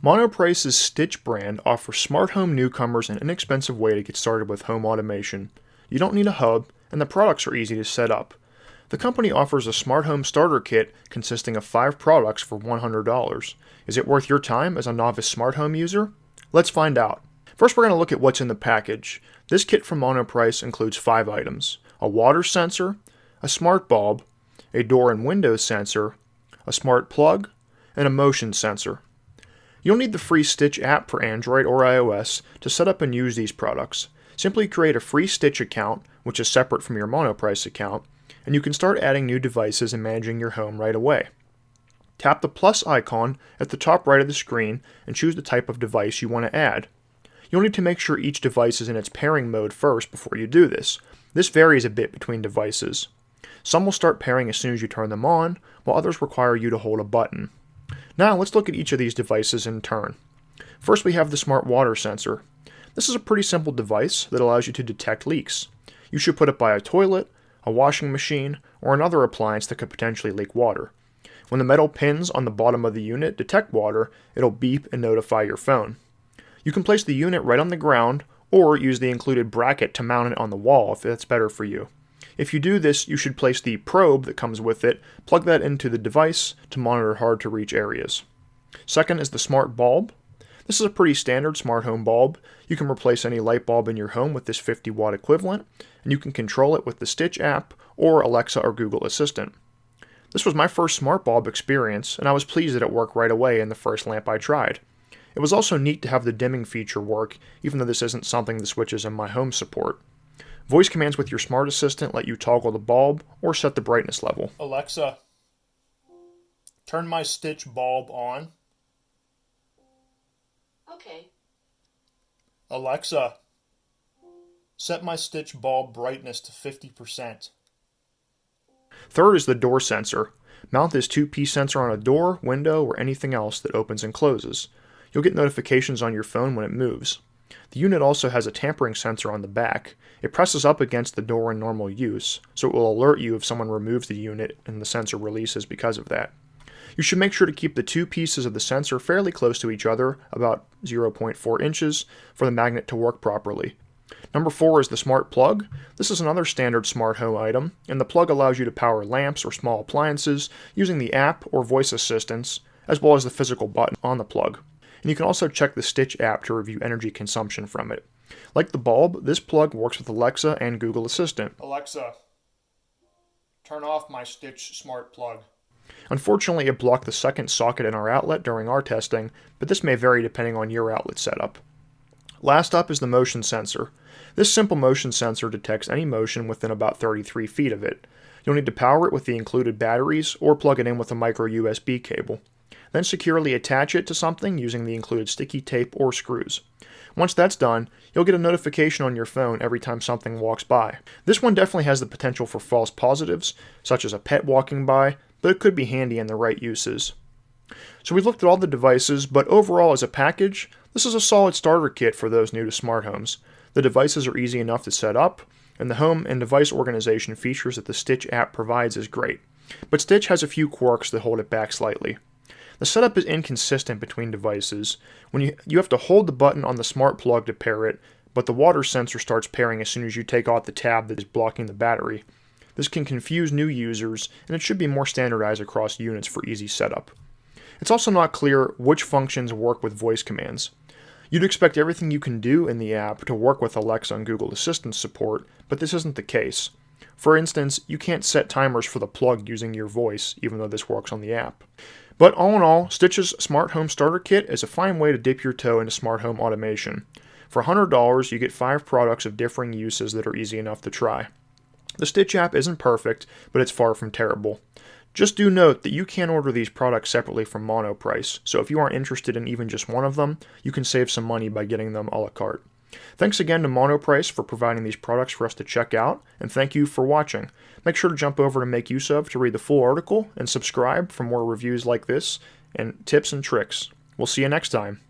Monoprice's Stitch brand offers smart home newcomers an inexpensive way to get started with home automation. You don't need a hub, and the products are easy to set up. The company offers a smart home starter kit consisting of 5 products for $100. Is it worth your time as a novice smart home user? Let's find out. First, we're going to look at what's in the package. This kit from Monoprice includes 5 items: a water sensor, a smart bulb, a door and window sensor, a smart plug, and a motion sensor. You'll need the free Stitch app for Android or iOS to set up and use these products. Simply create a free Stitch account, which is separate from your Monoprice account, and you can start adding new devices and managing your home right away. Tap the plus icon at the top right of the screen and choose the type of device you want to add. You'll need to make sure each device is in its pairing mode first before you do this. This varies a bit between devices. Some will start pairing as soon as you turn them on, while others require you to hold a button. Now let's look at each of these devices in turn. First, we have the smart water sensor. This is a pretty simple device that allows you to detect leaks. You should put it by a toilet, a washing machine, or another appliance that could potentially leak water. When the metal pins on the bottom of the unit detect water, it'll beep and notify your phone. You can place the unit right on the ground, or use the included bracket to mount it on the wall if that's better for you. If you do this, you should place the probe that comes with it, plug that into the device to monitor hard-to-reach areas. Second is the smart bulb. This is a pretty standard smart home bulb. You can replace any light bulb in your home with this 50-watt equivalent, and you can control it with the Stitch app or Alexa or Google Assistant. This was my first smart bulb experience, and I was pleased that it worked right away in the first lamp I tried. It was also neat to have the dimming feature work, even though this isn't something the switches in my home support. Voice commands with your smart assistant let you toggle the bulb or set the brightness level. Alexa, turn my Stitch bulb on. Okay. Alexa, set my Stitch bulb brightness to 50%. Third is the door sensor. Mount this 2-piece sensor on a door, window, or anything else that opens and closes. You'll get notifications on your phone when it moves. The unit also has a tampering sensor on the back. It presses up against the door in normal use, so it will alert you if someone removes the unit and the sensor releases because of that. You should make sure to keep the 2 pieces of the sensor fairly close to each other, about 0.4 inches, for the magnet to work properly. Number 4 is the smart plug. This is another standard smart home item, and the plug allows you to power lamps or small appliances using the app or voice assistants, as well as the physical button on the plug. And you can also check the Stitch app to review energy consumption from it. Like the bulb, this plug works with Alexa and Google Assistant. Alexa, turn off my Stitch smart plug. Unfortunately, it blocked the second socket in our outlet during our testing, but this may vary depending on your outlet setup. Last up is the motion sensor. This simple motion sensor detects any motion within about 33 feet of it. You'll need to power it with the included batteries or plug it in with a micro USB cable. Then securely attach it to something using the included sticky tape or screws. Once that's done, you'll get a notification on your phone every time something walks by. This one definitely has the potential for false positives, such as a pet walking by, but it could be handy in the right uses. So we've looked at all the devices, but overall as a package, this is a solid starter kit for those new to smart homes. The devices are easy enough to set up, and the home and device organization features that the Stitch app provides is great. But Stitch has a few quirks that hold it back slightly. The setup is inconsistent between devices. When you have to hold the button on the smart plug to pair it, but the water sensor starts pairing as soon as you take off the tab that is blocking the battery. This can confuse new users, and it should be more standardized across units for easy setup. It's also not clear which functions work with voice commands. You'd expect everything you can do in the app to work with Alexa and Google Assistant support, but this isn't the case. For instance, you can't set timers for the plug using your voice, even though this works on the app. But all in all, Stitch's Smart Home Starter Kit is a fine way to dip your toe into smart home automation. For $100, you get 5 products of differing uses that are easy enough to try. The Stitch app isn't perfect, but it's far from terrible. Just do note that you can order these products separately from Monoprice, so if you aren't interested in even just one of them, you can save some money by getting them a la carte. Thanks again to Monoprice for providing these products for us to check out, and thank you for watching. Make sure to jump over to Make Use Of to read the full article, and subscribe for more reviews like this, and tips and tricks. We'll see you next time.